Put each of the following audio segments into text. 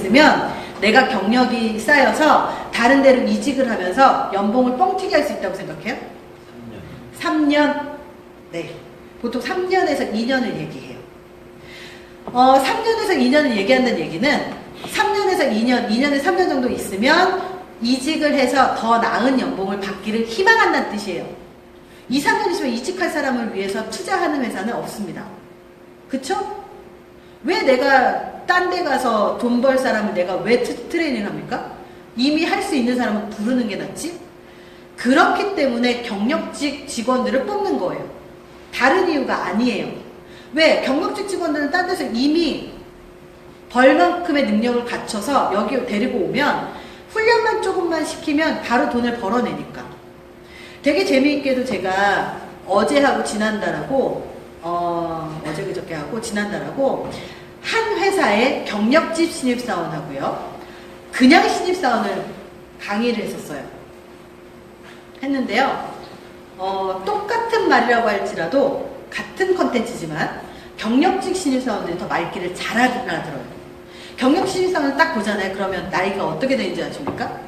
있으면 내가 경력이 쌓여서 다른 데로 이직을 하면서 연봉을 뻥튀기 할 수 있다고 생각해요? 3년? 네. 보통 3년에서 2년을 얘기해요. 3년에서 2년을 얘기한다는 얘기는 3년에서 2년, 2년에서 3년 정도 있으면 이직을 해서 더 나은 연봉을 받기를 희망한다는 뜻이에요. 2, 3년 있으면 이직할 사람을 위해서 투자하는 회사는 없습니다. 그쵸? 왜 내가 딴 데 가서 돈 벌 사람을 내가 왜 트레이닝 합니까? 이미 할 수 있는 사람은 부르는 게 낫지? 그렇기 때문에 경력직 직원들을 뽑는 거예요. 다른 이유가 아니에요. 왜? 경력직 직원들은 딴 데서 이미 벌만큼의 능력을 갖춰서 여기 데리고 오면 훈련만 조금만 시키면 바로 돈을 벌어내니까. 되게 재미있게도 제가 어제하고 지난달하고 어제 그저께 하고 지난달하고 한 회사의 경력직 신입사원하고요 그냥 신입사원을 강의를 했었어요. 했는데요 똑같은 말이라고 할지라도 같은 컨텐츠지만 경력직 신입사원들이 더 말귀를 잘 알아들어요. 경력직 신입사원을 딱 보잖아요. 그러면 나이가 어떻게 되는지 아십니까?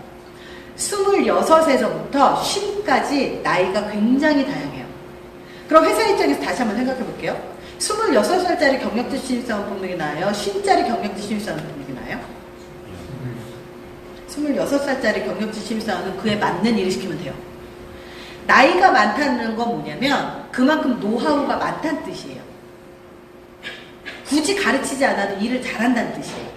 26에서부터 50까지 나이가 굉장히 다양해요. 그럼 회사 입장에서 다시 한번 생각해 볼게요. 26살짜리 경력직 신입사원 뽑는 게 나아요? 50짜리 경력직 신입사원 뽑는 게 나아요? 26살짜리 경력직 신입사원은 그에 맞는 일을 시키면 돼요. 나이가 많다는 건 뭐냐면 그만큼 노하우가 많다는 뜻이에요. 굳이 가르치지 않아도 일을 잘한다는 뜻이에요.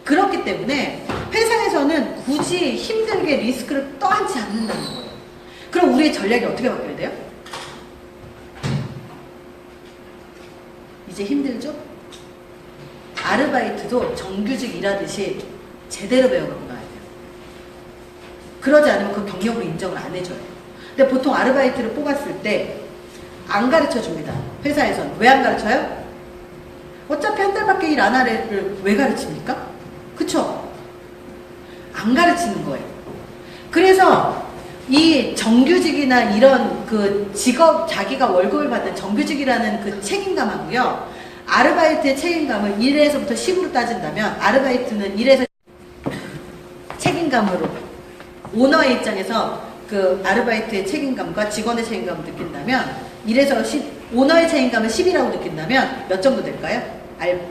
그렇기 때문에 회사에서는 굳이 힘들게 리스크를 떠안지 않는다는 거예요. 그럼 우리의 전략이 어떻게 바뀌어야 돼요? 이제 힘들죠? 아르바이트도 정규직 일하듯이 제대로 배워갖고 나와야 돼요. 그러지 않으면 그 경력으로 인정을 안 해줘요. 근데 보통 아르바이트를 뽑았을 때 안 가르쳐 줍니다. 회사에서는. 왜 안 가르쳐요? 어차피 한 달밖에 일 안 할 애를 왜 가르칩니까? 그쵸? 안 가르치는 거예요. 그래서 이 정규직이나 이런 그 직업, 자기가 월급을 받는 정규직이라는 그 책임감하고요. 아르바이트의 책임감을 1에서부터 10으로 따진다면 아르바이트는 1에서 책임감으로 오너의 입장에서 그 아르바이트의 책임감과 직원의 책임감을 느낀다면 1에서 10, 오너의 책임감을 10이라고 느낀다면 몇 정도 될까요?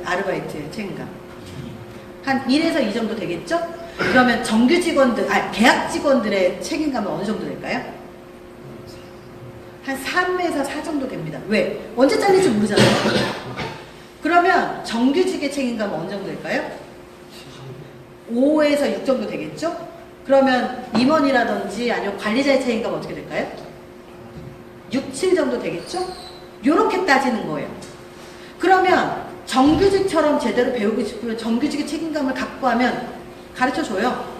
아르바이트의 책임감. 한 1에서 2 정도 되겠죠? 그러면 정규 직원들, 계약 직원들의 책임감은 어느 정도 될까요? 한 3에서 4 정도 됩니다. 왜? 언제 잘릴지 모르잖아요. 그러면 정규직의 책임감은 어느 정도 될까요? 5에서 6 정도 되겠죠? 그러면 임원이라든지 아니면 관리자의 책임감은 어떻게 될까요? 6, 7 정도 되겠죠? 요렇게 따지는 거예요. 그러면 정규직처럼 제대로 배우고 싶으면 정규직의 책임감을 갖고 하면 가르쳐줘요.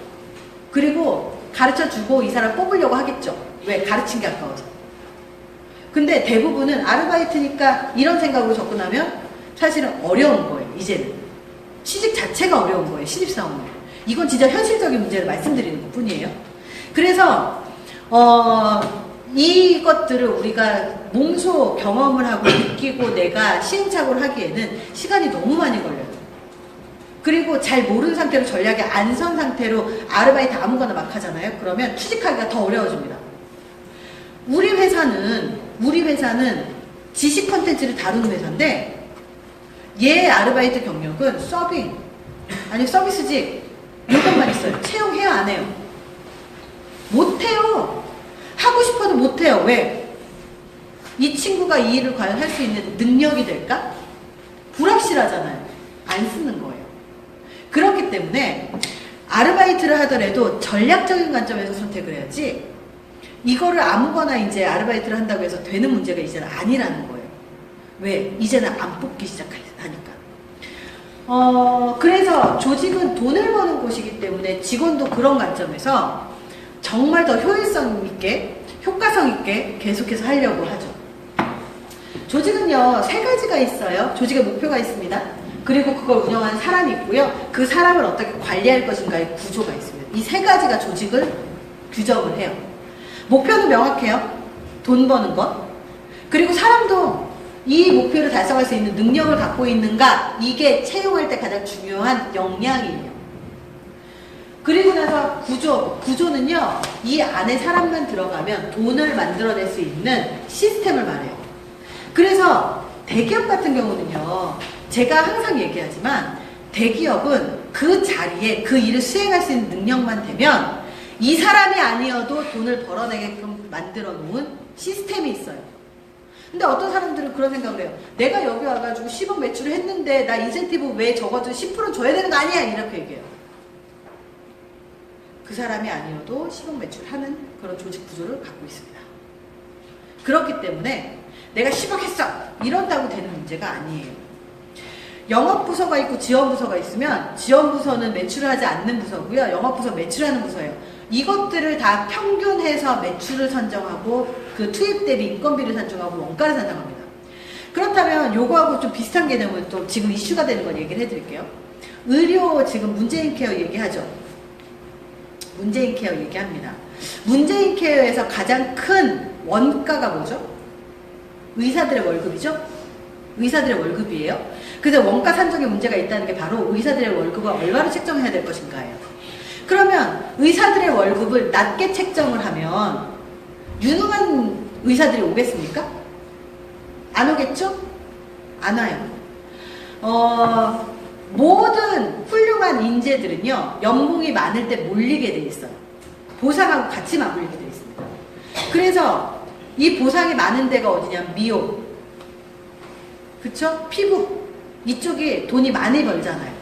그리고 가르쳐주고 이 사람 뽑으려고 하겠죠. 왜? 가르친 게 아까워서. 근데 대부분은 아르바이트니까 이런 생각으로 접근하면 사실은 어려운 거예요. 이제는. 취직 자체가 어려운 거예요. 신입사원은. 이건 진짜 현실적인 문제를 말씀드리는 것 뿐이에요. 그래서 이것들을 우리가 몸소 경험을 하고 느끼고 내가 시행착오를 하기에는 시간이 너무 많이 걸려요. 그리고 잘 모르는 상태로 전략이 안 선 상태로 아르바이트 아무거나 막 하잖아요. 그러면 취직하기가 더 어려워집니다. 우리 회사는 지식 컨텐츠를 다루는 회사인데 얘 아르바이트 경력은 서빙 아니 서비스직 이것만 있어요. 채용해요 안 해요? 못해요. 하고 싶어도 못해요. 왜? 이 친구가 이 일을 과연 할 수 있는 능력이 될까? 불확실하잖아요. 안 쓰는 거예요. 그렇기 때문에 아르바이트를 하더라도 전략적인 관점에서 선택을 해야지 이거를 아무거나 이제 아르바이트를 한다고 해서 되는 문제가 이제는 아니라는 거예요. 왜? 이제는 안 뽑기 시작하니까. 그래서 조직은 돈을 버는 곳이기 때문에 직원도 그런 관점에서 정말 더 효율성 있게, 효과성 있게 계속해서 하려고 하죠. 조직은요, 3가지가 있어요. 조직의 목표가 있습니다. 그리고 그걸 운영하는 사람이 있고요. 그 사람을 어떻게 관리할 것인가의 구조가 있습니다. 이 3가지가 조직을 규정을 해요. 목표는 명확해요. 돈 버는 것. 그리고 사람도 이 목표를 달성할 수 있는 능력을 갖고 있는가? 이게 채용할 때 가장 중요한 역량이에요. 그리고 나서 구조는요, 이 안에 사람만 들어가면 돈을 만들어낼 수 있는 시스템을 말해요. 그래서 대기업 같은 경우는요, 제가 항상 얘기하지만 대기업은 그 자리에 그 일을 수행할 수 있는 능력만 되면 이 사람이 아니어도 돈을 벌어내게끔 만들어 놓은 시스템이 있어요. 근데 어떤 사람들은 그런 생각을 해요. 내가 여기 와가지고 10억 매출을 했는데 나 인센티브 왜 적어도 10% 줘야 되는 거 아니야? 이렇게 얘기해요. 그 사람이 아니어도 10억 매출하는 그런 조직 구조를 갖고 있습니다. 그렇기 때문에 내가 10억 했어! 이런다고 되는 문제가 아니에요. 영업부서가 있고 지원부서가 있으면 지원부서는 매출을 하지 않는 부서고요. 영업부서 매출하는 부서예요. 이것들을 다 평균해서 매출을 선정하고 그 투입 대비 인건비를 산정하고 원가를 산정합니다. 그렇다면 요거하고 좀 비슷한 개념을 또 지금 이슈가 되는 걸 얘기를 해드릴게요. 의료 지금 문재인 케어 얘기하죠. 문재인 케어 얘기합니다. 문재인 케어에서 가장 큰 원가가 뭐죠? 의사들의 월급이죠? 의사들의 월급이에요. 그래서 원가 산정에 문제가 있다는 게 바로 의사들의 월급을 얼마로 책정해야 될 것인가예요. 그러면 의사들의 월급을 낮게 책정을 하면 유능한 의사들이 오겠습니까? 안 오겠죠? 안 와요. 모든 훌륭한 인재들은요, 연봉이 많을 때 몰리게 돼 있어요. 보상하고 같이 맞물리게 돼 있습니다. 그래서 이 보상이 많은 데가 어디냐? 미용, 그쵸? 피부, 이쪽이 돈이 많이 벌잖아요.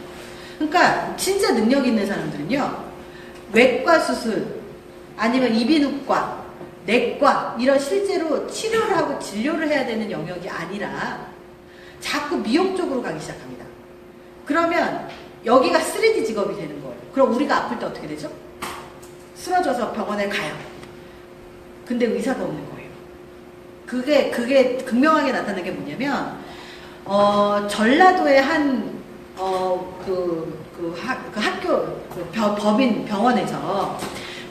그러니까 진짜 능력 있는 사람들은요, 외과 수술, 아니면 이비인후과, 내과, 이런 실제로 치료를 하고 진료를 해야 되는 영역이 아니라 자꾸 미용 쪽으로 가기 시작합니다. 그러면 여기가 3D 직업이 되는 거예요. 그럼 우리가 아플 때 어떻게 되죠? 쓰러져서 병원에 가요. 근데 의사가 없는 거예요. 그게 극명하게 나타나는 게 뭐냐면, 전라도의 한, 학교, 법인 병원에서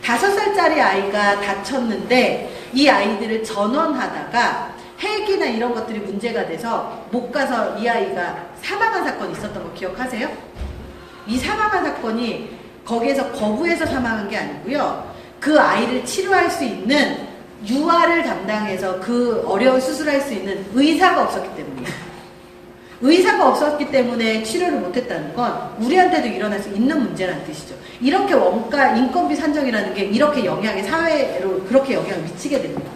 5살짜리 아이가 다쳤는데 이 아이들을 전원하다가 헬기나 이런 것들이 문제가 돼서 못 가서 이 아이가 사망한 사건이 있었던 거 기억하세요? 이 사망한 사건이 거기에서 거부해서 사망한 게 아니고요. 그 아이를 치료할 수 있는 유아를 담당해서 그 어려운 수술을 할 수 있는 의사가 없었기 때문이에요. 의사가 없었기 때문에 치료를 못했다는 건 우리한테도 일어날 수 있는 문제라는 뜻이죠. 이렇게 원가, 인건비 산정이라는 게 이렇게 영향이 사회로 그렇게 영향을 미치게 됩니다.